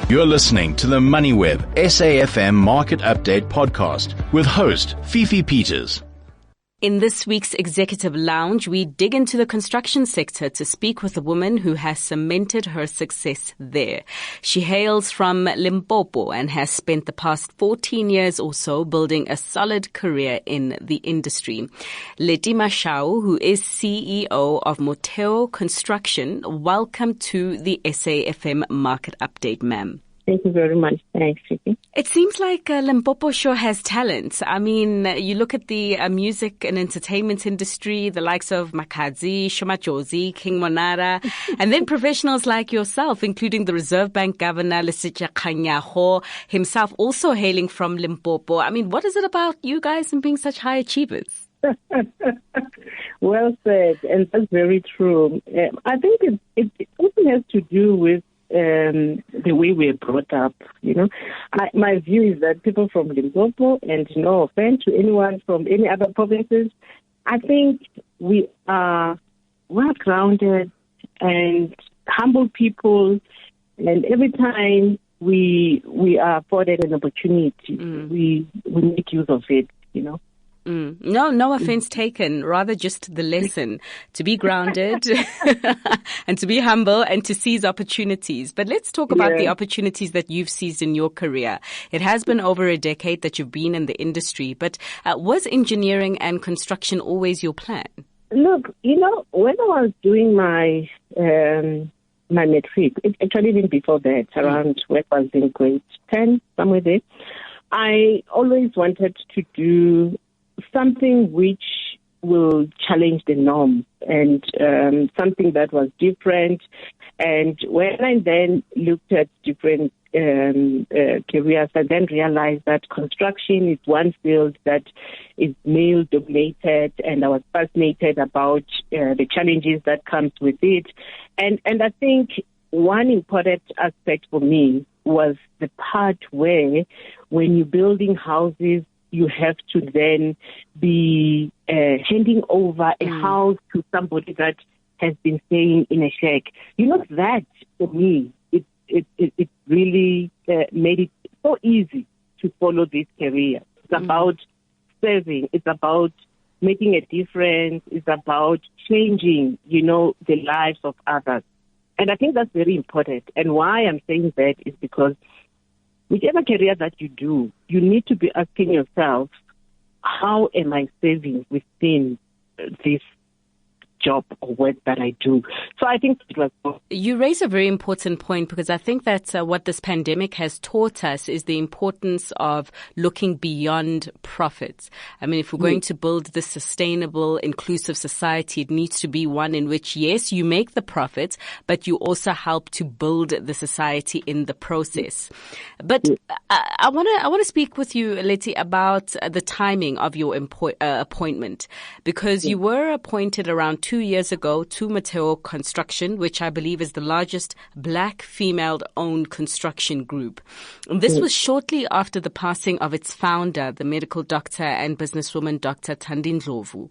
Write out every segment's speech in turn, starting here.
You're listening to the Moneyweb SAFM Market Update podcast with host Fifi Peters. In this week's Executive Lounge, we dig into the construction sector to speak with a woman who has cemented her success there. She hails from Limpopo and has spent the past 14 years or so building a solid career in the industry. Lettie Mashau, who is CEO of Motheo Construction, welcome to the SAFM Market Update, ma'am. Thank you very much. Thanks, Vicky. It seems like Limpopo sure has talent. I mean, you look at the music and entertainment industry, the likes of Makadzi, Shumajozi, King Monara, and then professionals like yourself, including the Reserve Bank Governor, Lesitja Kganyago, himself also hailing from Limpopo. I mean, what is it about you guys and being such high achievers? Well said, and that's very true. I think it also has to do with the way we're brought up, you know. My view is that people from Limpopo, and no offense to anyone from any other provinces, I think we are well-grounded and humble people, and every time we are afforded an opportunity, we make use of it, you know. No offense taken, rather just the lesson to be grounded and to be humble and to seize opportunities. But let's talk about the opportunities that you've seized in your career. It has been over a decade that you've been in the industry, but was engineering and construction always your plan? Look, you know, when I was doing my matric, actually even before that, around when I was in grade 10, somewhere there, I always wanted to do something which will challenge the norm and something that was different. And when I then looked at different careers, I then realized that construction is one field that is male-dominated, and I was fascinated about the challenges that comes with it. And I think one important aspect for me was the part where when you're building houses, you have to then be handing over a house to somebody that has been staying in a shack. You know, that for me, it really made it so easy to follow this career. It's about serving. It's about making a difference. It's about changing, you know, the lives of others. And I think that's very important. And why I'm saying that is because whichever career that you do, you need to be asking yourself, how am I serving within this job or work that I do? So I think it was... You raise a very important point, because I think that what this pandemic has taught us is the importance of looking beyond profits. I mean, if we're going to build this sustainable, inclusive society, it needs to be one in which, yes, you make the profits, but you also help to build the society in the process. But I want to speak with you, Lettie, about the timing of your appointment, because you were appointed around 2 years ago to Motheo Construction, which I believe is the largest black female-owned construction group. And this was shortly after the passing of its founder, the medical doctor and businesswoman Dr. Thandi Ndlovu.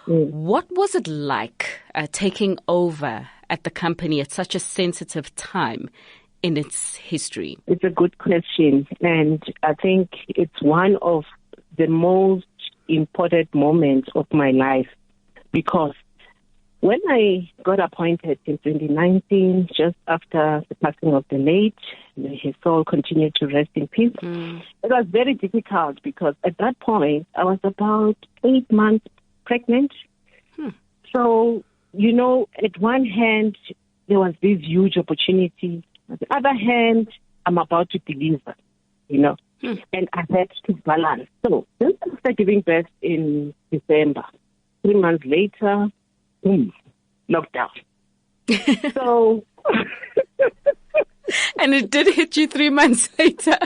What was it like taking over at the company at such a sensitive time in its history? It's a good question, and I think it's one of the most important moments of my life, because when I got appointed in 2019, just after the passing of the late, his soul continued to rest in peace. It was very difficult because at that point, I was about 8 months pregnant. So, you know, at one hand, there was this huge opportunity. On the other hand, I'm about to deliver, you know, and I had to balance. So, since after giving birth in December, 3 months later, lockdown. So, and it did hit you 3 months later.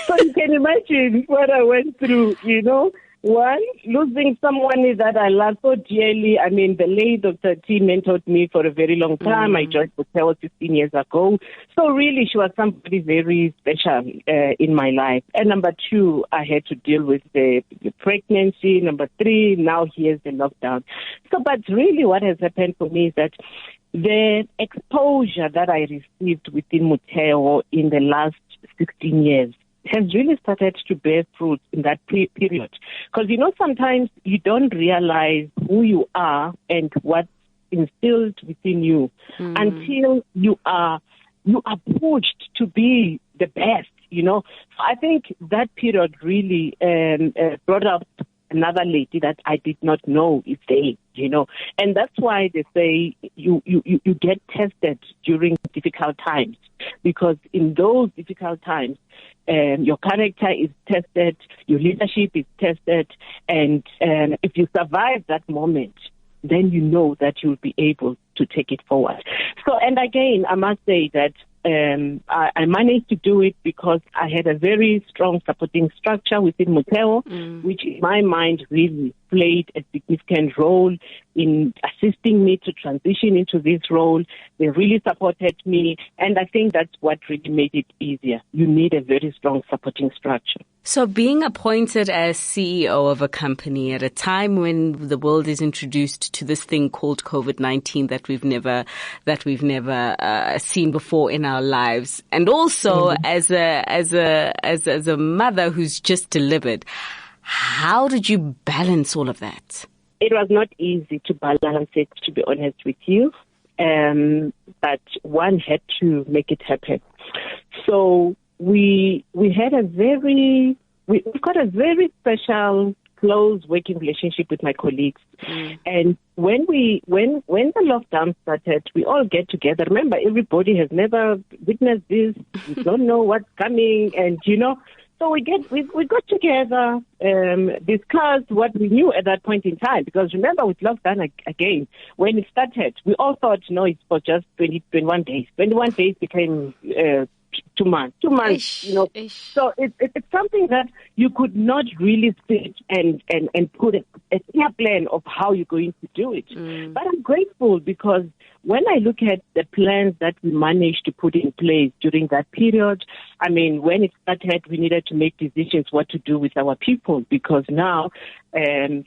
So you can imagine what I went through, you know. One, losing someone that I love so dearly. I mean, the late Dr. T mentored me for a very long time. I joined Motheo 15 years ago. So really, she was somebody very special in my life. And number two, I had to deal with the pregnancy. Number three, now here's the lockdown. So, but really what has happened for me is that the exposure that I received within Motheo in the last 16 years has really started to bear fruit in that period. Because, sometimes you don't realize who you are and what's instilled within you until you are pushed to be the best, So I think that period really brought up another lady that I did not know is there, And that's why they say you get tested during difficult times, because in those difficult times, your character is tested, your leadership is tested, and if you survive that moment, then you know that you'll be able to take it forward. So, and again, I must say that I managed to do it because I had a very strong supporting structure within Motheo, which in my mind really played a significant role in assisting me to transition into this role. They really supported me, and I think that's what really made it easier. You need a very strong supporting structure. So being appointed as CEO of a company at a time when the world is introduced to this thing called COVID-19 that we've never seen before in our lives, and also as a mother who's just delivered, how did you balance all of that? It was not easy to balance it, to be honest with you, but one had to make it happen. So we've got a very special, close working relationship with my colleagues. And when the lockdown started, we all get together. Remember, everybody has never witnessed this. We don't know what's coming, and so we got together, discussed what we knew at that point in time. Because remember, with lockdown again, when it started, we all thought, no, it's for just 21 days. 21 days became 2 months. 2 months, So it's something that you could not really sit and put a clear plan of how you're going to do it. But I'm grateful because when I look at the plans that we managed to put in place during that period, I mean, when it started, we needed to make decisions what to do with our people, because now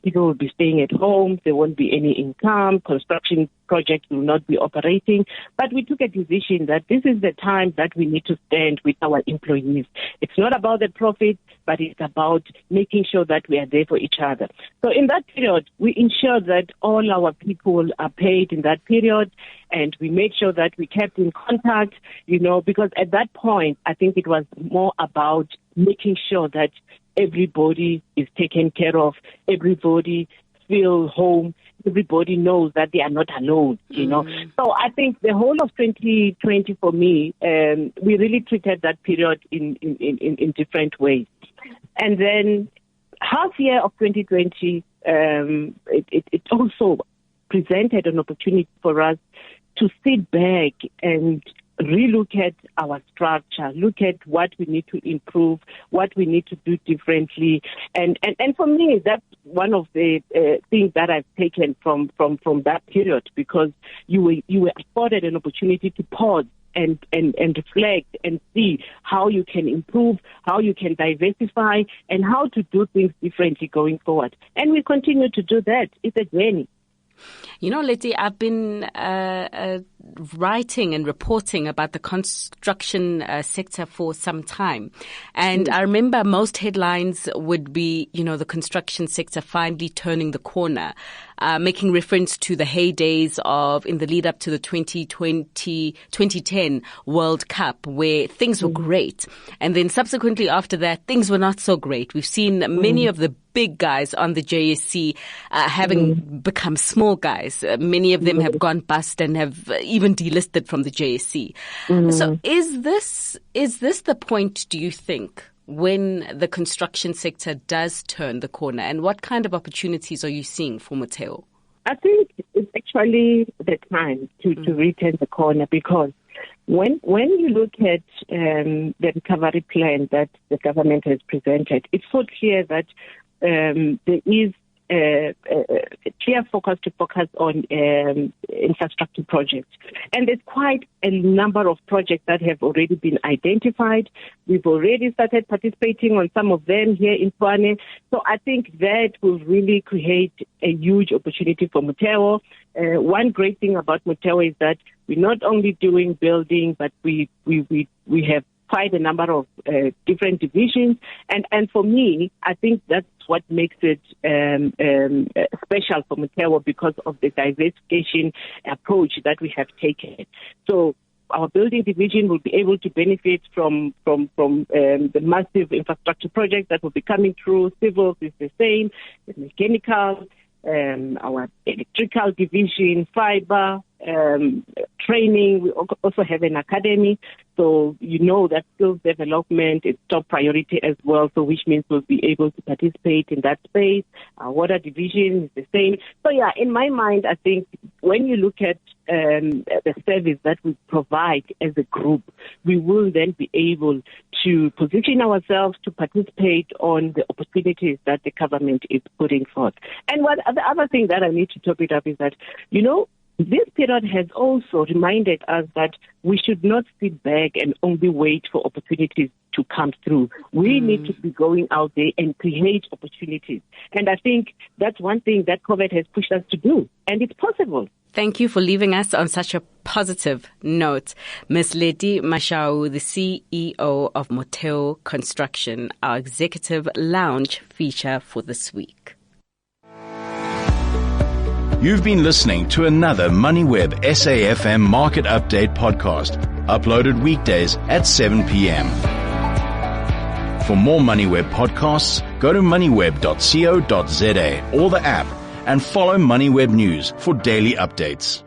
people will be staying at home, there won't be any income, construction projects will not be operating. But we took a decision that this is the time that we need to stand with our employees. It's not about the profit, but it's about making sure that we are there for each other. So in that period, we ensured that all our people are paid in that period, and we made sure that we kept in contact, because at that point, I think it was more about making sure that everybody is taken care of, everybody feels home, everybody knows that they are not alone, So I think the whole of 2020 for me, we really treated that period in different ways. And then half year of 2020, it also presented an opportunity for us to sit back and relook at our structure, look at what we need to improve, what we need to do differently. And for me, that's one of the things that I've taken from that period, because you were afforded an opportunity to pause and reflect and see how you can improve, how you can diversify, and how to do things differently going forward. And we continue to do that. It's a journey. Lettie, I've been writing and reporting about the construction sector for some time. And I remember most headlines would be, the construction sector finally turning the corner, making reference to the heydays in the lead up to the 2010 World Cup, where things were great. And then subsequently after that, things were not so great. We've seen many of the big guys on the JSE having become small guys. Many of them have gone bust and have even delisted from the JSE. So is this the point, do you think, when the construction sector does turn the corner? And what kind of opportunities are you seeing for Motheo? I think it's actually the time to return the corner, because when you look at the recovery plan that the government has presented, it's so clear that there is a clear focus to focus on infrastructure projects. And there's quite a number of projects that have already been identified. We've already started participating on some of them here in Tshwane. So I think that will really create a huge opportunity for Motheo. One great thing about Motheo is that we're not only doing building, but we have quite a number of different divisions. And for me, I think that's what makes it special for Motheo because of the diversification approach that we have taken. So our building division will be able to benefit from the massive infrastructure projects that will be coming through. Civil is the same, the mechanical, our electrical division, fiber, training. We also have an academy. So you know that skills development is top priority as well, so which means we'll be able to participate in that space. Our water division is the same. So yeah, in my mind, I think when you look at the service that we provide as a group, we will then be able to position ourselves to participate on the opportunities that the government is putting forth. And the other thing that I need to top it up is that, you know, this period has also reminded us that we should not sit back and only wait for opportunities to come through. We need to be going out there and create opportunities. And I think that's one thing that COVID has pushed us to do, and it's possible. Thank you for leaving us on such a positive note. Ms. Lettie Mashau, the CEO of Motheo Construction, our executive lounge feature for this week. You've been listening to another Moneyweb SAFM Market Update podcast, uploaded weekdays at 7 p.m. For more Moneyweb podcasts, go to moneyweb.co.za or the app and follow Moneyweb News for daily updates.